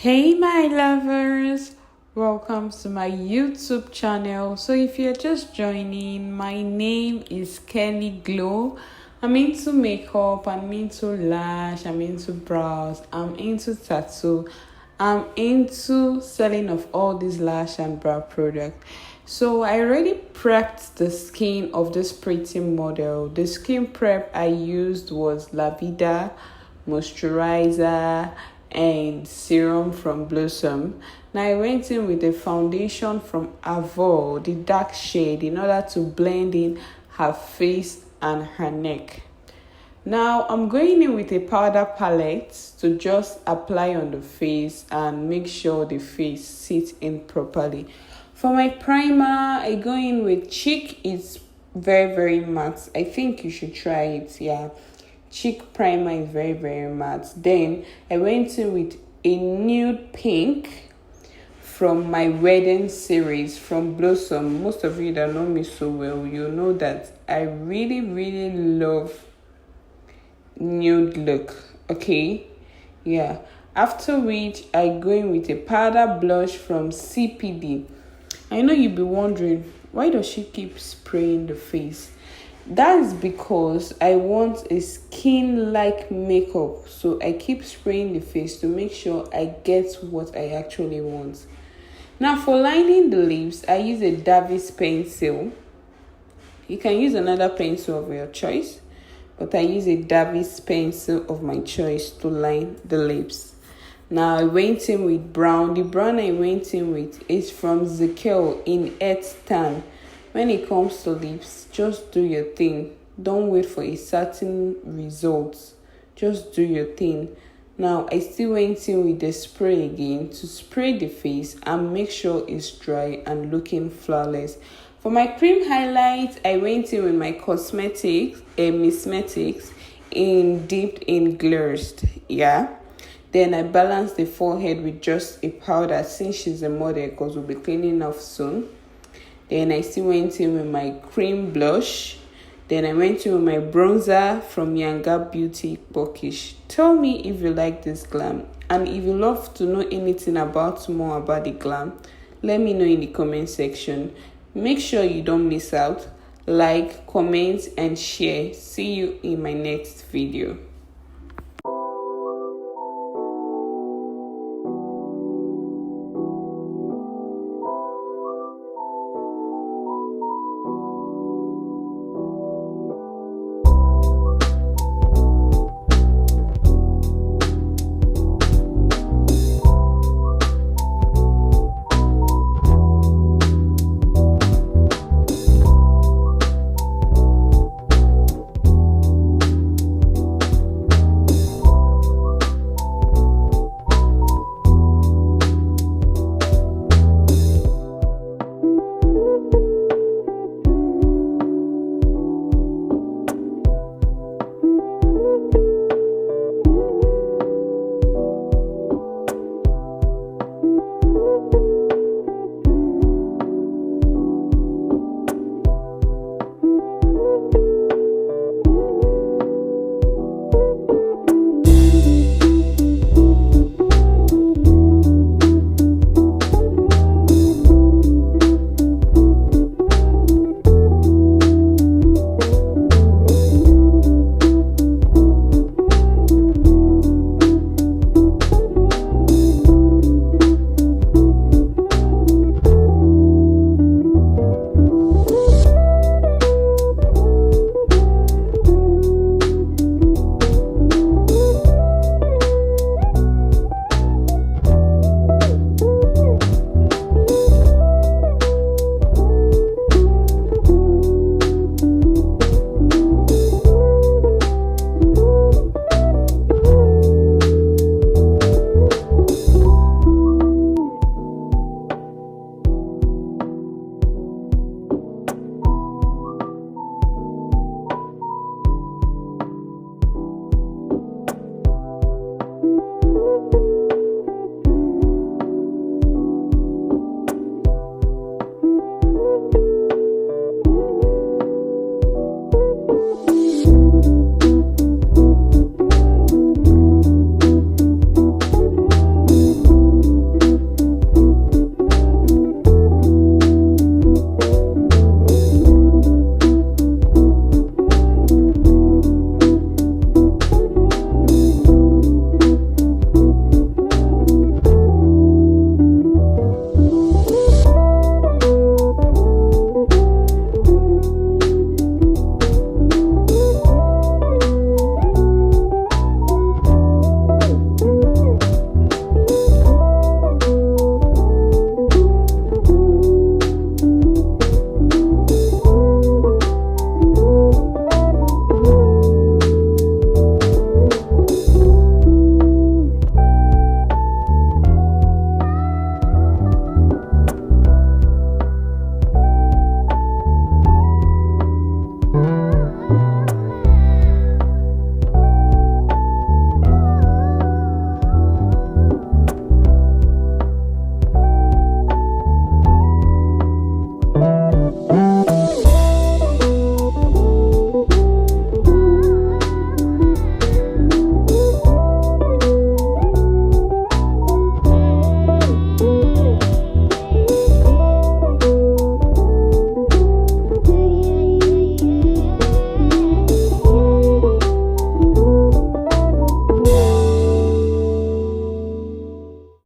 Hey my lovers, welcome to my YouTube channel. So if you're just joining, my name is Kelly Glow. I'm into makeup, I'm into lash, I'm into brows, I'm into tattoo, I'm into selling of all these lash and brow products. So I already prepped the skin of this pretty model. The skin prep I used was La Vida moisturizer and serum from Blossom. Now I went in with a foundation from Avo, the dark shade, in order to blend in her face and her neck. Now I'm going in with a powder palette to just apply on the face and make sure the face sits in properly. For my primer, I go in with Cheek. It's very matte. I think you should try it. Yeah, Cheek primer is very matte. Then I went in with a nude pink from my wedding series from Blossom. Most of you that know me so well, you know that I really love nude look. Okay, yeah. After which I go in with a powder blush from CPD. I know you'll be wondering, why does she keep spraying the face? That is because I want a skin-like makeup. So I keep spraying the face to make sure I get what I actually want. Now for lining the lips, I use a Davis pencil. You can use another pencil of your choice, but I use a Davis pencil of my choice to line the lips. Now I went in with brown. The brown I went in with is from Zekel in Earth Tan. When it comes to lips, just do your thing. Don't wait for a certain result. Just do your thing. Now I still went in with the spray again to spray the face and make sure it's dry and looking flawless. For my cream highlight, I went in with my cosmetics, Mismetics, dipped in glazed. Yeah. Then I balanced the forehead with just a powder since she's a model, because we'll be cleaning off soon. Then I still went in with my cream blush. Then I went in with my bronzer from Yanga Beauty Bockish. Tell me if you like this glam. And if you love to know anything more about the glam, let me know in the comment section. Make sure you don't miss out. Like, comment, and share. See you in my next video.